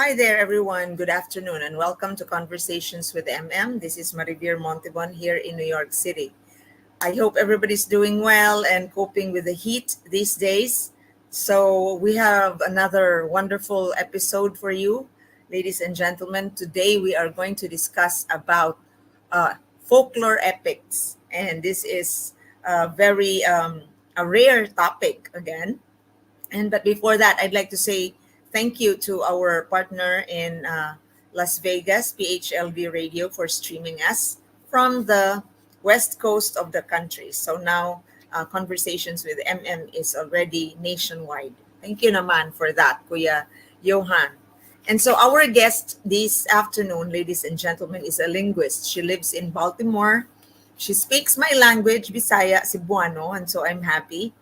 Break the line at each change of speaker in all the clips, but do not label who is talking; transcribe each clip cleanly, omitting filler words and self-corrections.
Hi there, everyone. Good afternoon, and welcome to Conversations with MM. This is Maribir Montebon here in New York City. I hope everybody's doing well and coping with the heat these days. So, we have another wonderful episode for you, ladies and gentlemen. Today, we are going to discuss about folklore epics, and this is very a rare topic again. And but before that, I'd like to say thank you to our partner in Las Vegas, PHLV Radio, for streaming us from the west coast of the country. So now, Conversations with MM is already nationwide. Thank you naman for that, Kuya Johan. And so our guest this afternoon, ladies and gentlemen, is a linguist. She lives in Baltimore. She speaks my language, Bisaya, Cebuano, and so I'm happy.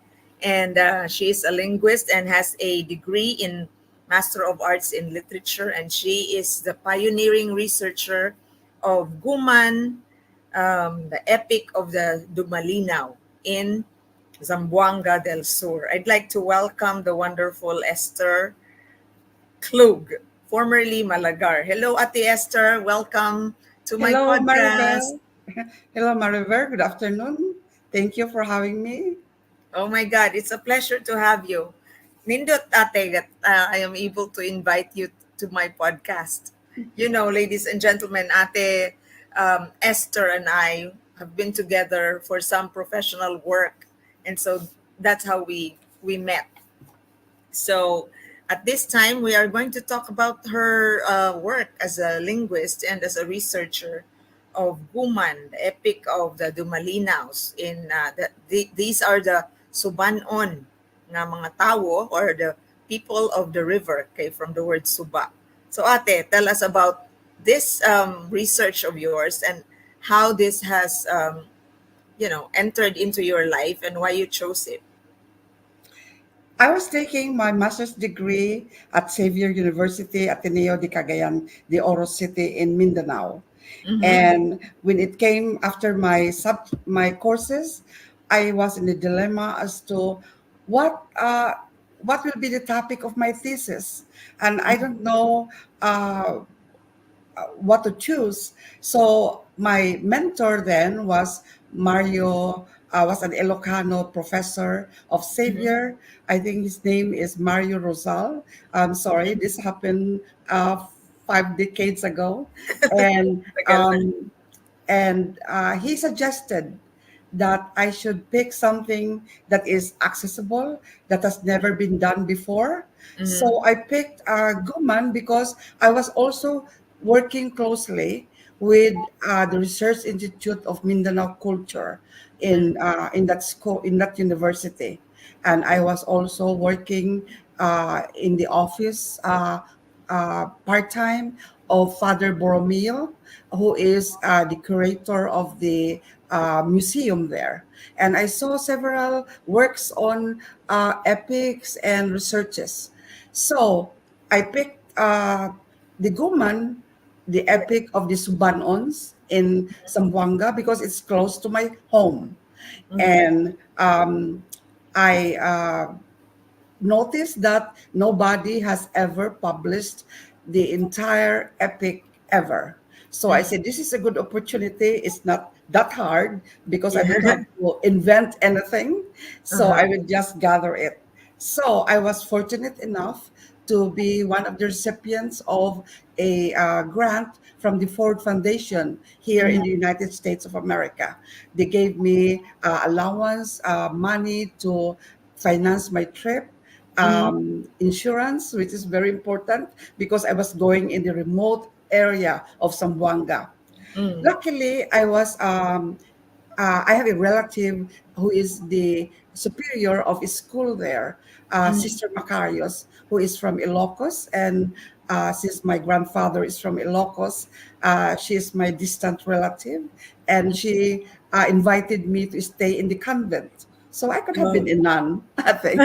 And she is a linguist and has a degree in Master of Arts in Literature. And she is the pioneering researcher of Guman, the epic of the Dumalinao in Zamboanga del Sur. I'd like to welcome the wonderful Esther Klug, formerly Malagar. Hello, Ate Esther. Welcome to my
Hello,
podcast.
Maribel. Hello, Maribel. Good afternoon. Thank you for having me.
Oh my God, it's a pleasure to have you. Nindot ate that I am able to invite you to my podcast. You know, ladies and gentlemen, ate Esther and I have been together for some professional work. And so that's how we met. So at this time, we are going to talk about her work as a linguist and as a researcher of Guman, the epic of the Dumalinaos. These are the Suban-on nga mga tao or the people of the river, okay, from the word Suba. So ate, tell us about this research of yours and how this has, entered into your life and why you chose it.
I was taking my master's degree at Xavier University, Ateneo de Cagayan de Oro City in Mindanao.
Mm-hmm.
And when it came after my courses, I was in a dilemma as to what uh, what will be the topic of my thesis, and I don't know uh, what to choose. So my mentor then was Mario, was an Ilocano professor of
Mm-hmm.
Xavier. I think his name is Mario Rosal. I'm sorry, this happened 5 decades ago. And
Tagal na.
um, he suggested that I should pick something that is accessible, that has never been done before.
Mm-hmm.
So I picked Guman because I was also working closely with the Research Institute of Mindanao Culture in that school, in that university, and I was also working in the office part time of Father Borromeo, who is the curator of the museum there. And I saw several works on epics and researches. So I picked the Guman, the epic of the Suban-ons in Zamboanga, because it's close to my home.
Mm-hmm.
And I noticed that nobody has ever published the entire epic ever. So I
Mm-hmm.
said, this is a good opportunity. It's not that hard because I don't have
Yeah.
to invent anything. So
Uh-huh.
I will just gather it. So I was fortunate enough to be one of the recipients of a grant from the Ford Foundation here in the
Mm-hmm.
United States of America. They gave me allowance, money to finance my trip,
Mm-hmm.
insurance, which is very important because I was going in the remote area of Zamboanga.
Mm-hmm.
Luckily, I have a relative who is the superior of a school there, Sister Macarios, who is from Ilocos. And since my grandfather is from Ilocos, she is my distant relative. And she invited me to stay in the convent. So I could have been
Oh.
a nun, I think.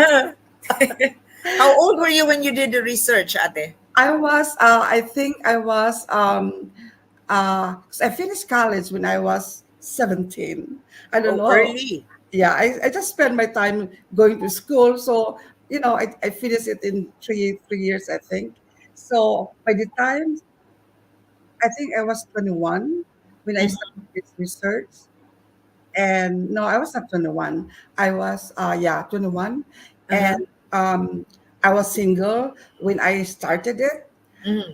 How old were you when you did the research, ate?
I think I was, 'cause I finished college when I was 17. I don't
Oh,
know.
early.
Yeah, I just spent my time going to school. So, I finished it in three years, I think. So by the time I think I was 21 when I
Mm-hmm.
started this research, and no, I was not 21. I was yeah 21,
Uh-huh.
and um, I was single when I started it.
Mm-hmm.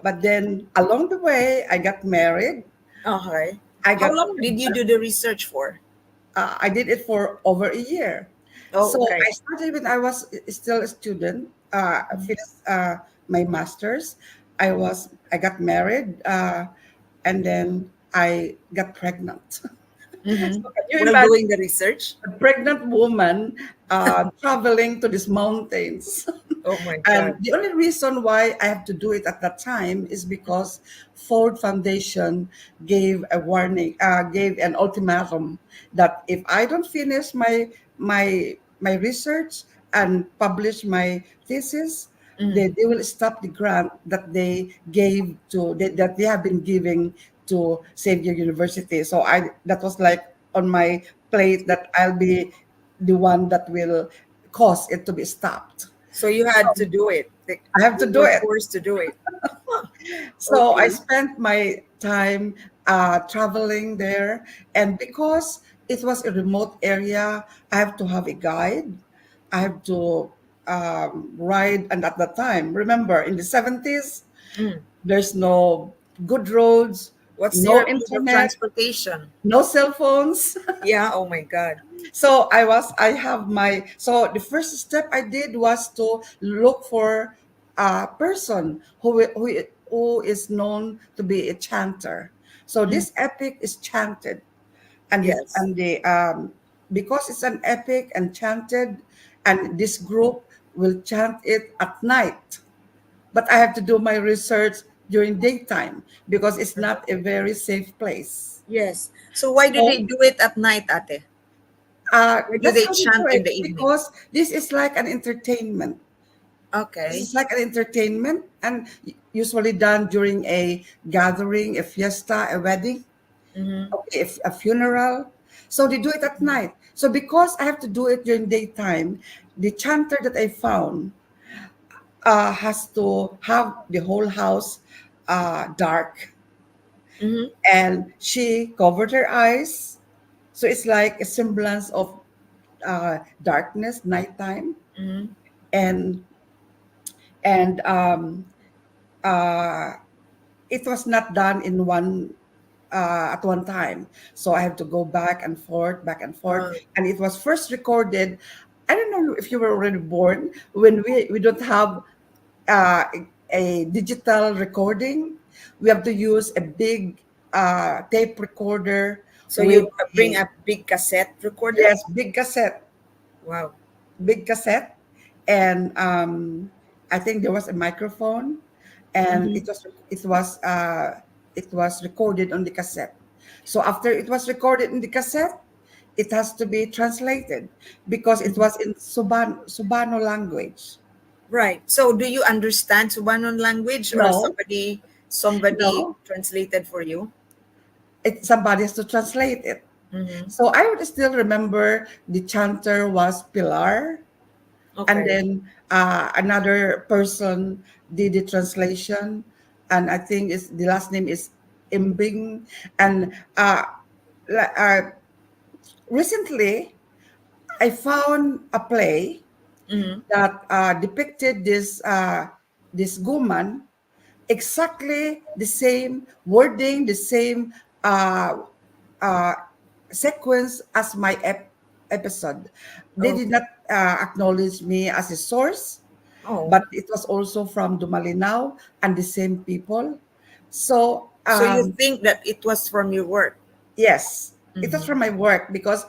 But then along the way, I got married.
Okay.
I
How
got
long did you do the research for?
I did it for over a year.
Oh,
So
okay.
I started when I was still a student. I finished my master's. I got married, and then I got pregnant.
Mm-hmm.
So can you
While
imagine
doing the research?
a pregnant woman traveling to these mountains?
Oh my
And
God.
the only reason why I have to do it at that time is because Ford Foundation gave an ultimatum that if I don't finish my research and publish my thesis,
Mm.
they will stop the grant that they gave that they have been giving to Xavier University. So I that was like on my plate that I'll be the one that will cause it to be stopped.
So you had to do it. Like,
I have to
you
do
were
it.
forced to do it. Huh.
So I
Okay.
spent my time traveling there. And because it was a remote area, I have to have a guide. I have to ride. And at that time, remember, in the 70s,
Mm.
there's no good roads,
What's
no
your mode of
internet,
transportation?
no cell phones.
Yeah. Oh my God.
So I have my, so the first step I did was to look for a person who is known to be a chanter. So
Mm.
this epic is chanted, and
Yes.
the because it's an epic and chanted, and this group will chant it at night. But I have to do my research during daytime because it's not a very safe place.
Yes. So why do they
So
do it at night, ate? Why do
that's
they
how we do
chant in
it
the evening?
because this is like an entertainment. This
Okay.
is like an entertainment and usually done during a gathering, a fiesta, a wedding,
Mm-hmm.
okay, a funeral. So they do it at night. So because I have to do it during daytime, the chanter that I found has to have the whole house dark,
Mm-hmm.
and she covered her eyes. So it's like a semblance of darkness, nighttime,
Mm-hmm.
and and uh, it was not done in one at one time. So I have to go back and forth,
Uh,
and it was first recorded. I don't know if you were already born when we don't have uh, a digital recording. We have to use a big tape recorder
so
with
you bring
a
a big cassette recorder?
yes big cassette
Wow.
big cassette, and I think there was a microphone, and
Mm-hmm.
it was recorded on the cassette. So after it was recorded in the cassette, it has to be translated because it was in Subano language.
Right. So do you understand Suban-on language or
No,
somebody
no,
translated for you?
somebody has to translate it.
Mm-hmm.
So I would still remember the chanter was Pilar, and
Okay.
then another person did the translation, and I think is the last name is Imbing. And la- uh, recently I found a play
Mm-hmm.
that depicted this Guman exactly the same wording, the same uh, uh, sequence as my episode. They did
Okay.
not acknowledge me as a source,
Oh.
but it was also from Dumalinao and the same people. So
So you think that it was from your work?
yes, it was
Mm-hmm.
from my work because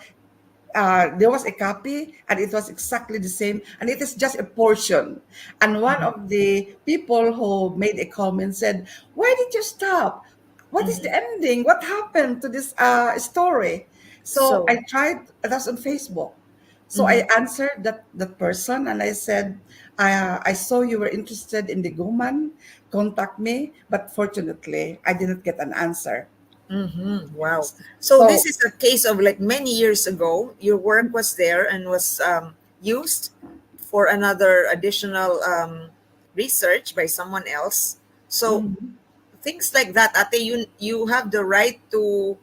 there was a copy and it was exactly the same, and it is just a portion. And one of the people who made a comment said, why did you stop? What is the
Mm-hmm.
ending? What happened to this story? So
So.
I tried, that's on Facebook. So I
Mm-hmm.
answered that person and I said, I saw you were interested in the Guman, contact me, but fortunately I didn't get an answer.
Mm-hmm. Wow. So this
So
is a case of like many years ago, your work was there and was used for another additional research by someone else. So
Mhm.
things like that, ate, you have the right to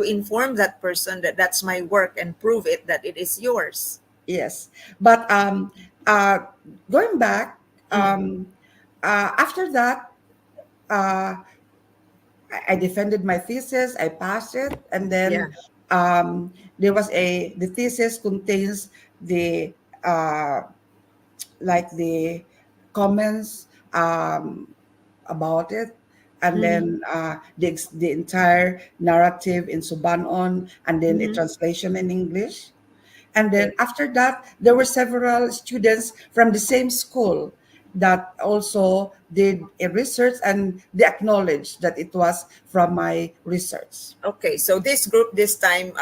inform that person that that's my work and prove it that it is yours.
Yes, but uh, going back,
Mm,
after that, uh, I defended my thesis. I passed it, and
yeah.
then there was the thesis contains the uh, like the comments about it, and
Mm-hmm,
then the entire narrative in Suban-on, and then a
mm-hmm.
translation in English. And then
Okay.
after that, there were several students from the same school that also did a research, and they acknowledged that it was from my research.
Okay, so this group this time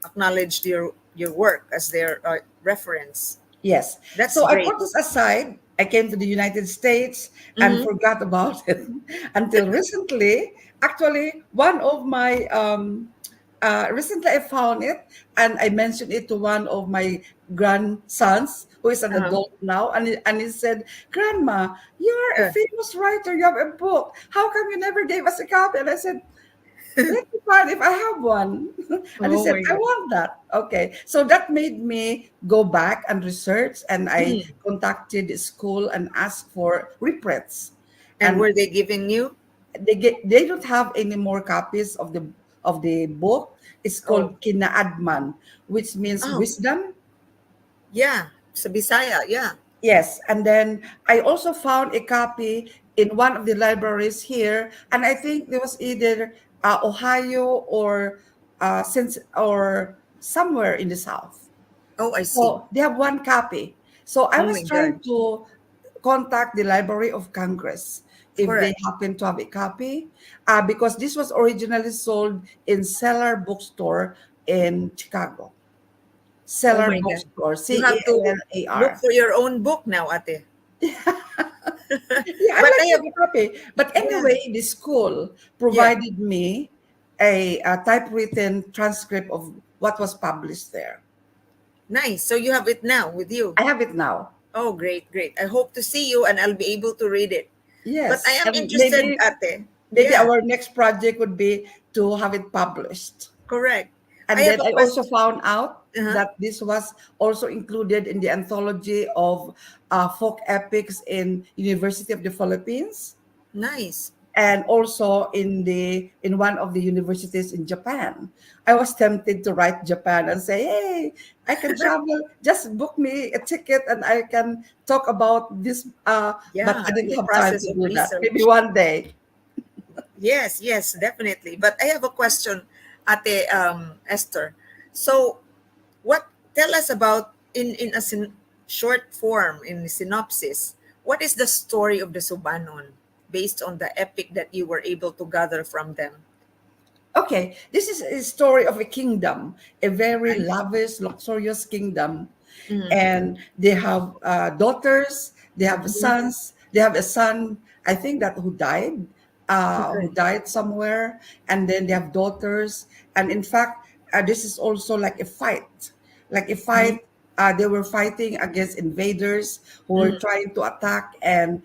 acknowledged your work as their reference.
Yes.
That's
So I
great.
put it aside. I came to the United States and
Mm-hmm.
forgot about it until recently. Actually, one of my recently I found it, and I mentioned it to one of my grandsons who is an
Uh-huh.
adult now, and he said, "Grandma, you're a
Uh,
famous writer. You have a book. How come you never gave us a copy?" And I said, let me find if I have one. And he
oh
said,
my
I
god.
want that. Okay. So that made me go back and research, and I
Mm.
contacted the school and asked for reprints.
And
And
were they giving you?
they don't have any more copies of the book. It's
Oh,
called Kinaadman, which means
oh,
wisdom.
yeah. Sa Bisaya, yeah.
Yes, and then I also found a copy in one of the libraries here, and I think there was either Ohio or since or somewhere in the South.
Oh, I see.
So they have one copy. So I
Oh
was
my
trying
god.
to contact the Library of Congress if they
Correct.
happen to have a copy, because this was originally sold in Cellar Bookstore in Chicago.
Oh
Cellar
my god.
Bookstore,
You have to look
Cellar.
for your own book now, ate.
Yeah, I'd
But
like
I
to
have,
have a copy. But
yeah,
anyway, the school
yeah.
provided me a typewritten transcript of what was published there.
Nice. So you have it now with you.
I have it now.
Oh, great, great. I hope to see you and I'll be able to read it. But I
Yes,
am
and
interested, ate.
maybe
Yeah,
our next project would be to have it published.
correct. I
And
have
then
a
I also
question.
found out
Uh-huh.
that this was also included in the anthology of folk epics in University of the Philippines,
Nice.
and also in one of the universities in Japan. I was tempted to write Japan and say, "Hey, I can travel. Just book me a ticket, and I can talk about this." But
Yeah,
I didn't
your
have time
process
to
of
do that. Maybe
research.
one day.
Yes, yes, definitely. But I have a question, Ate Esther. So, what tell us about in a short form in synopsis? What is the story of the Subanon based on the epic that you were able to gather from them?
Okay, this is a story of a kingdom, a very
Right?
lavish, luxurious kingdom,
Mm-hmm.
and they have daughters, they have
Mm-hmm.
sons, they have a son, I think that who
Okay.
died somewhere, and then they have daughters, and in fact, this is also like a
Mm-hmm.
fight. They were fighting against invaders who were
Mm-hmm.
trying to attack and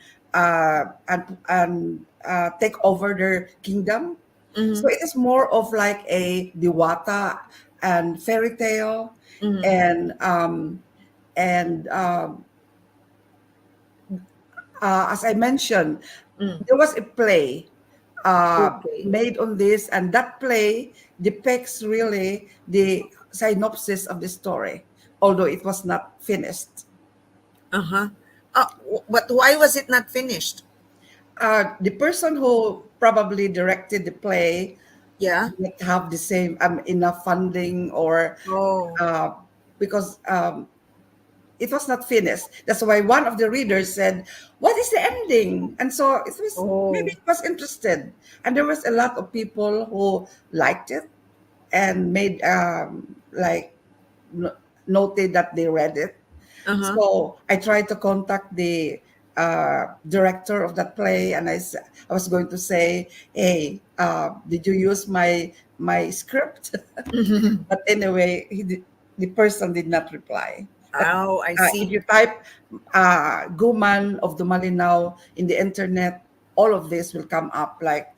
take over their kingdom. So
Mm-hmm.
it is more of like a diwata and fairy tale,
Mm-hmm.
and um, and as I mentioned,
Mm.
there was a play
Okay.
made on this, and that play depicts really the synopsis of the story, although it was not finished.
Uh-huh. But why was it not finished?
The person who probably directed the play
Yeah.
didn't have the same enough funding, or
Oh.
uh, because it was not finished. That's why one of the readers said, "What is the ending?" And so it was, maybe
Oh.
it was interested, and there was a lot of people who liked it and made noted that they read it.
Uh-huh.
So I tried to contact the director of that play, and I was going to say, "Hey, did you use my script?" But anyway, the person did not reply.
Oh, I
If
see.
you type Guman of Dumalinao in the internet, all of this will come up, like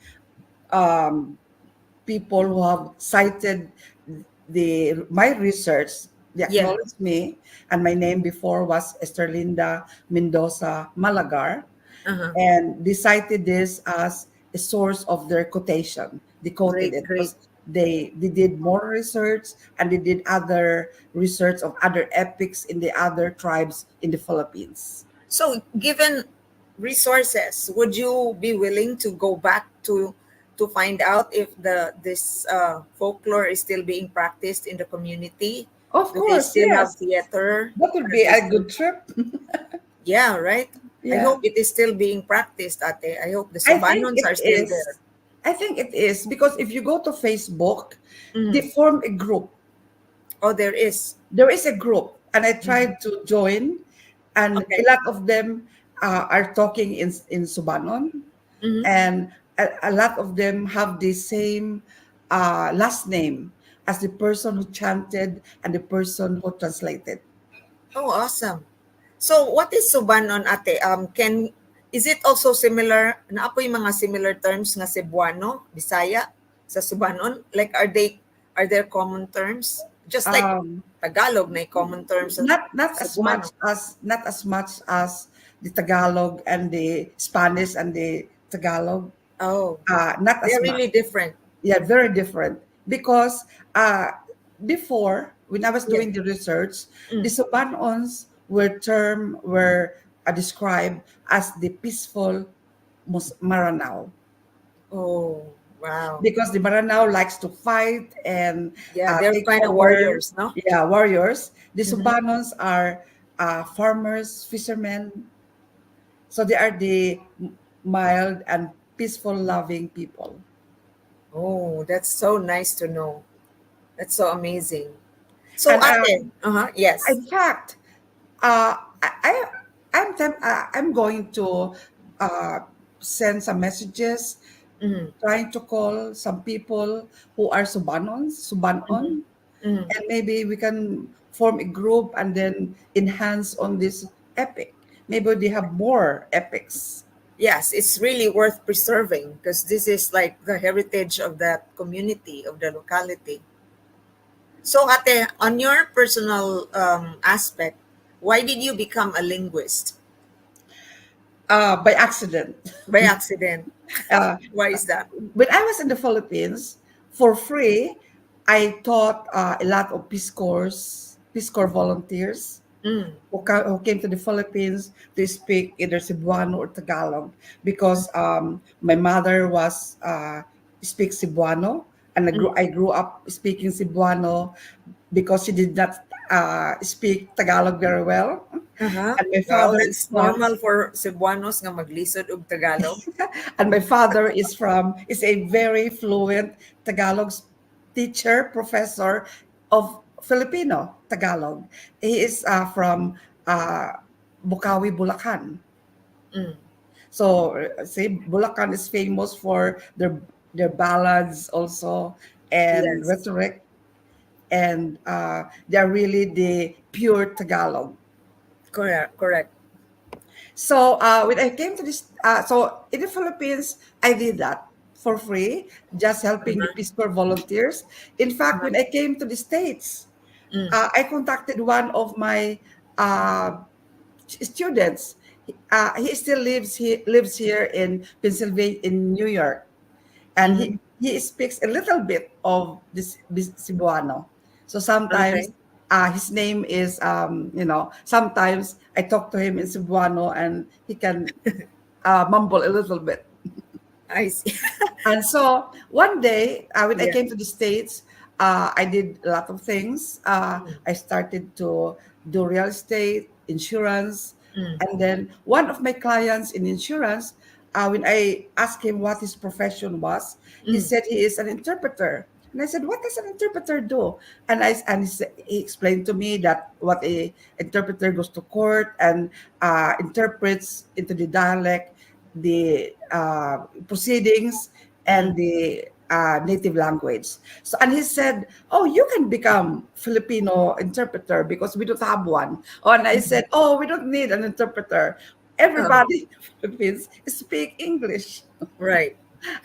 um, people who have cited the my research. They
Yeah.
acknowledge me, and my name before was Esterlinda Mendoza Malagar,
Uh-huh.
and they cited this as a source of their quotation. They quoted
Great,
it
great.
because they did more research, and they did other research of other epics in the other tribes in the Philippines.
So, given resources, would you be willing to go back to find out if the this folklore is still being practiced in the community?
Of
Do they
course,
still have
yes.
theater?
That would
Are
be
they
a
still?
good trip.
Yeah, right. I
Yeah.
hope it is still being practiced, Ate. I hope the
I think
Subanons
it
are still there.
is. I think it is because if you go to Facebook,
Mhm.
they form a group.
Oh, there is.
There is a group, and I
Mhm.
tried to join, and a
Okay.
lot of them are talking in Subanon,
Mhm.
and a lot of them have the same last name as the person who chanted and the person who translated.
Oh, awesome. So, what is Suban-on, Ate? Can is it also similar? Na po yung mga similar terms nga Cebuano, Bisaya sa Suban-on? Like, are there common terms? Just like
Um,
Tagalog na common terms sa
not as much
Cebuano.
as the Tagalog and the Spanish and the Tagalog.
Oh,
Not as
they're
much.
really different.
Yeah, very different because before, when I was
Yeah.
doing the research, the
Mm.
Subanons were described as the peaceful Maranao,
Oh, wow.
because the Maranao likes to fight and
Yeah, they're
take
kind of
over.
warriors, no?
Yeah, warriors. The
Mm-hmm.
Subanons are farmers, fishermen, so they are the mild and peaceful, loving people.
Oh, that's so nice to know. That's so amazing. So,
And
Ate, yes.
in fact, uh, I I'm going to uh, send some messages,
Mm-hmm.
trying to call some people who are
Mm-hmm.
Subanon,
Mm-hmm.
and maybe we can form a group and then enhance on this epic. Maybe they have more epics.
Yes, it's really worth preserving because this is like the heritage of that community, of the locality. So, Ate, on your personal aspect, why did you become a linguist?
By accident.
By accident.
Uh,
Why is that?
when I was in the Philippines, for free, I taught a lot of Peace Corps volunteers
Mm.
who came to the Philippines to speak either Cebuano or Tagalog, because my mother was speaks Cebuano, and
Mm.
I grew up speaking Cebuano because she did not speak Tagalog very well,
Uh-huh.
and my
Well,
father is
that's
from
normal for Cebuanos nga maglisod og Tagalog.
and my father is a very fluent Tagalog teacher, professor of Filipino Tagalog. He is from uh, Bukawi, Bulacan.
Mm.
So say Bulacan is famous for their ballads also, and
Yes.
rhetoric, and they're really the pure Tagalog.
Correct. Correct.
So when I came to this, so in the Philippines, I did that for free, just helping the
Uh-huh.
Peace Corps volunteers. In fact,
Uh-huh.
when I came to the States,
Mm.
I contacted one of my students. He still lives here in Pennsylvania, in New York, and
Mm-hmm.
he speaks a little bit of this Cebuano. So sometimes
Okay.
his name is sometimes I talk to him in Cebuano and he can mumble a little bit.
I see.
And so one day, when I
Yeah.
came to the States, I did a lot of things.
Mm.
I started to do real estate, insurance.
Mm.
And then one of my clients in insurance, when I asked him what his profession was, he
Mm.
said he is an interpreter. And I said, "What does an interpreter do?" He explained to me that what a interpreter goes to court and interprets into the dialect the proceedings and
Mm.
the native language. So, and he said, "Oh, you can become Filipino interpreter because we don't have one." Oh, and I said, "Oh, we don't need an interpreter.
Oh,
Everybody in the Philippines speak English."
right.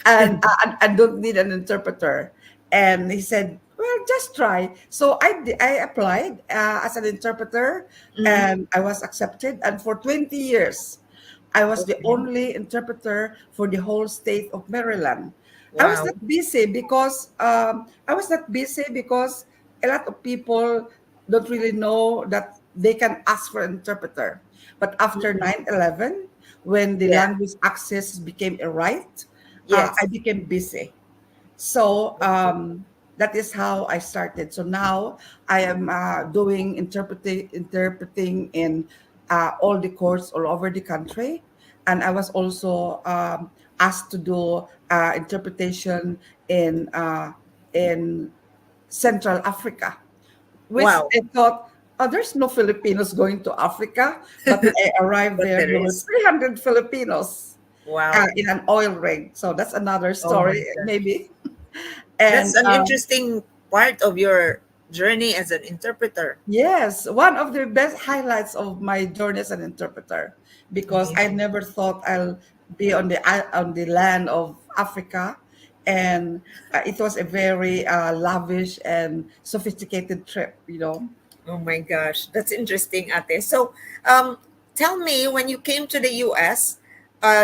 And don't need an interpreter. And he said, "Well, just try." So I applied as an interpreter,
Mm-hmm.
and I was accepted. And for 20 years, I was the
Okay.
only interpreter for the whole state of Maryland.
Wow.
I was not busy because a lot of people don't really know that they can ask for an interpreter. But after
Mhm.
9/11, when the
Yeah.
language access became a right, I
Yes.
became busy. So
Okay.
that is how I started. So now I am doing interpreting in all the courts all over the country, and I was also asked to do interpretation in Central Africa, which
Wow.
I thought, oh, there's no Filipinos going to Africa. But when I arrived
But
there,
there
there were
is.
300 Filipinos
Wow.
in an oil rig. So that's another
Oh
story,
my gosh.
maybe. And
That's an interesting part of your journey as an interpreter.
yes, one of the best highlights of my journey as an interpreter, because I
Amazing.
never thought I'll be on the land of Africa, and it was a very lavish and sophisticated trip. You know.
Oh my gosh. That's interesting, Ate. So, um, tell me, when you came to the US,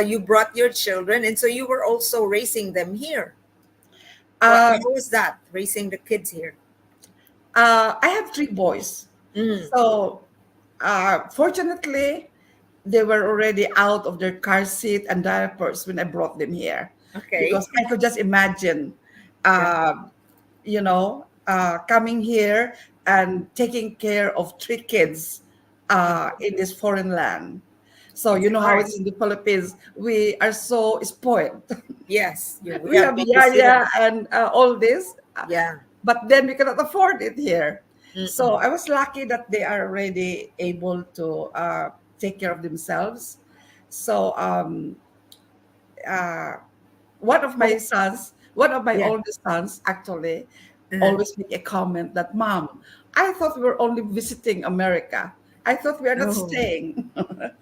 you brought your children, and so you were also raising them here.
Uh,
How was that, raising the kids here?
I have three boys,
Mm,
so fortunately, they were already out of their car seat and diapers when I brought them here,
okay.
because I could just imagine,
Yeah.
coming here and taking care of three kids in this foreign land. So you
It's
know how
hard.
it is in the Philippines. We are so spoiled.
Yes. We
We
have
have yaya
babysitter.
and all this,
Yeah.
but then we cannot afford it here. So
Mm-mm.
I was lucky that they are already able to take care of themselves. So uh,
Oh,
one of my
yeah.
oldest sons actually
Uh-huh.
always make a comment that, "Mom, I thought we were only visiting America. I thought we are not
Oh.
staying."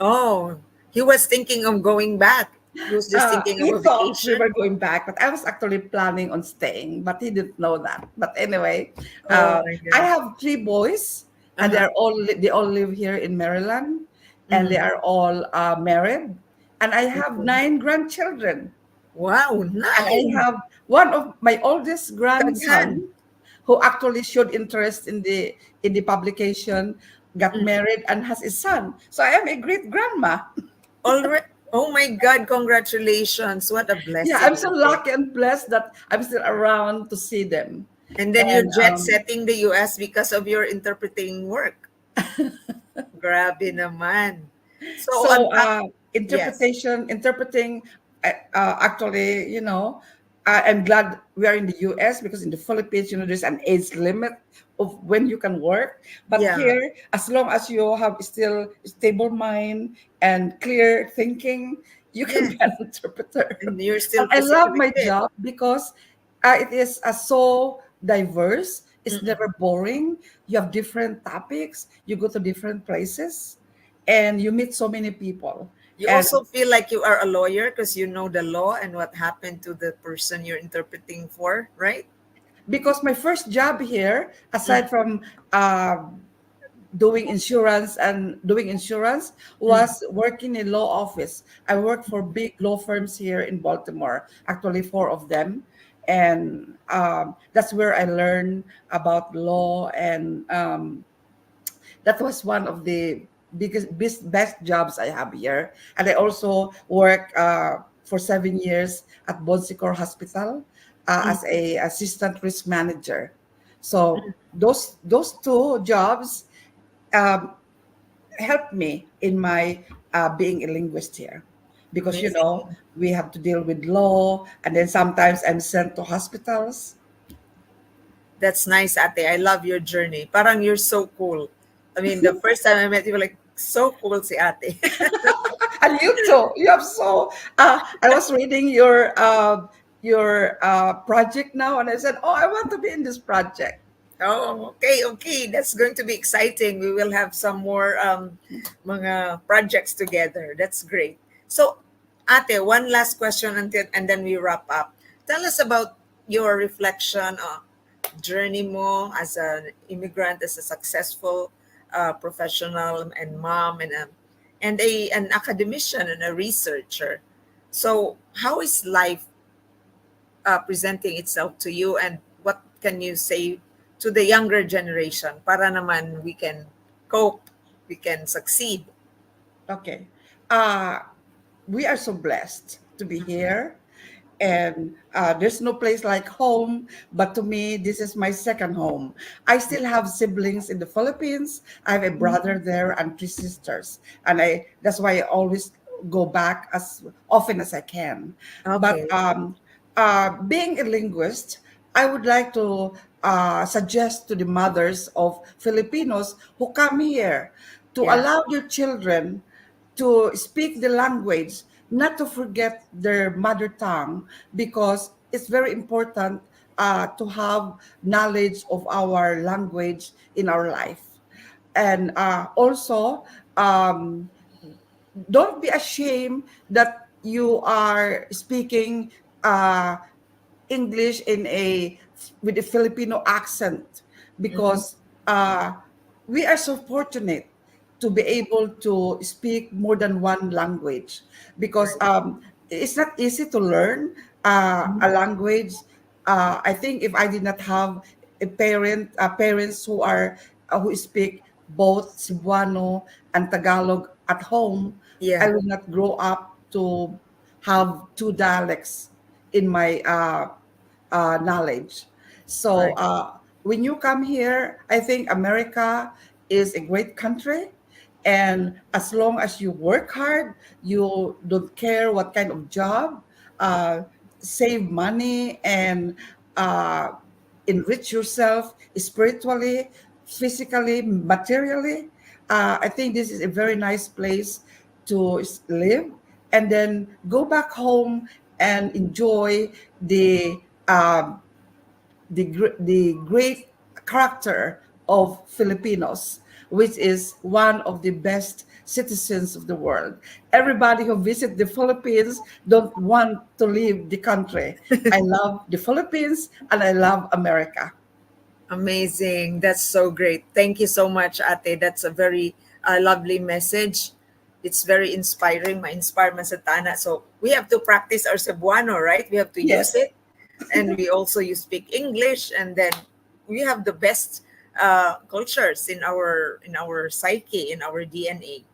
Oh. He was thinking of going back. He was just thinking of
He
a
thought we
vacation.
were going back, but I was actually planning on staying, but he didn't know that. But anyway,
Oh my
I
gosh.
have three boys, and
Uh-huh.
they all live here in Maryland, and they
Mm.
are all married, and I have
Okay.
9 grandchildren.
Wow,
And I
nine.
have one of my oldest
Daghan.
grandson who actually showed interest in the publication, got
Mm.
married, and has a son. So I am a great grandma.
Already. Oh my God, congratulations. What a
Yeah, I'm
blessing,
so
Ate.
lucky and blessed that I'm still around to see them.
And then you're
And
jet setting the US because of your interpreting work. Grabe naman. So,
so
yes.
interpreting, actually, I'm glad we are in the US, because in the Philippines, there's an age limit of when you can work. But
Yeah.
here, as long as you have still stable mind and clear thinking, you can be
Yes.
an interpreter.
And you're
And
still
I love
physically
my
fit.
job because it is so diverse. It's
Mm-mm.
never boring. You have different topics. You go to different places, and you meet so many people.
You
And
also feel like you are a lawyer because you know the law and what happened to the person you're interpreting for, right?
because my first job here,
Mm,
aside from uh, doing insurance,
mm,
was working in law office. I worked for big law firms here in Baltimore, actually four of them. And that's where I learned about law, and that was one of the best jobs I have here. And I also work for 7 years at Bonsicor Hospital
mm.
as a assistant risk manager. So those two jobs um, helped me in my being a linguist here, because
Amazing.
we have to deal with law, and then sometimes I'm sent to hospitals.
That's nice, Ate. I love your journey. Parang you're so cool. I mean, the first time I met you, were like, so cool si Ate.
And you too. You have so. I was reading your your project now? And I said, oh, I want to be in this project.
Oh, okay, okay. That's going to be exciting. We will have some more mga projects together. That's great. So, Ate, one last question until and then we wrap up. Tell us about your reflection on journey mo as an immigrant, as a successful professional and mom and an academician and a researcher. So, how is life presenting itself to you, and what can you say to the younger generation para naman we can cope, we can succeed?
Okay. Uh, we are so blessed to be here. And there's no place like home, but to me, this is my second home. I still have siblings in the Philippines. I have a brother there and three sisters. And that's why I always go back as often as I can. But
Okay.
being a linguist, I would like to suggest to the mothers of Filipinos who come here to
Yeah.
allow your children to speak the language, not to forget their mother tongue, because it's very important to have knowledge of our language in our life. And also, um, don't be ashamed that you are speaking uh, English in a with a Filipino accent,
Mm-hmm.
because we are so fortunate to be able to speak more than one language, because
Right.
it's not easy to learn a language. I think if I did not have parents who speak both Cebuano and Tagalog at home, I
Yeah.
will not grow up to have two dialects in my knowledge. So
Right.
when you come here, I think America is a great country. And as long as you work hard, you don't care what kind of job, uh, save money and uh, enrich yourself spiritually, physically, materially. I think this is a very nice place to live, and then go back home and enjoy the um, the great character of Filipinos, which is one of the best citizens of the world. Everybody who visit the Philippines don't want to leave the country. I love the Philippines and I love America.
Amazing. That's so great. Thank you so much, Ate. That's a very lovely message. It's very inspiring. Ma-inspire man sa tana. So we have to practice our Cebuano, right? We have to use
Yes,
it. And we also you speak English, and then we have the best cultures in our psyche, in our DNA.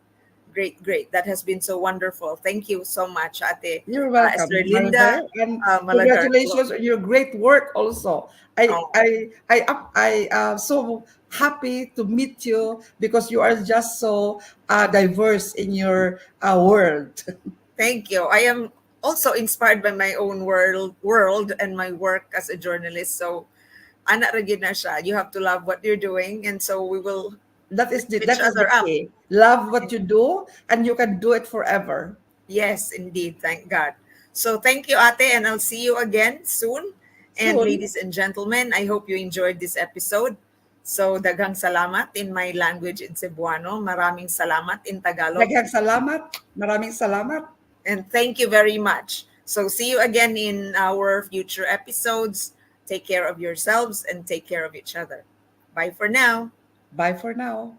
Great, great. That has been so wonderful. Thank you so much, Ate
you're welcome,
Esterlinda
Maribel, and
Malagar.
congratulations on your great work. Also, I
Oh,
I I am so happy to meet you because you are just so diverse in your world.
thank you. I am also inspired by my own world and my work as a journalist. So, anak ra gyud na siya. You have to love what you're doing, and so we will lift each
That is the
other up.
key. Love what you do, and you can do it forever.
Yes, indeed. Thank God. So, thank you, Ate, and I'll see you again soon. And
Soon.
ladies and gentlemen, I hope you enjoyed this episode. So, daghang salamat in my language in Cebuano. Maraming salamat in Tagalog.
Daghang salamat. Maraming salamat.
And thank you very much. So, see you again in our future episodes. Take care of yourselves and take care of each other. Bye for now.
Bye for now.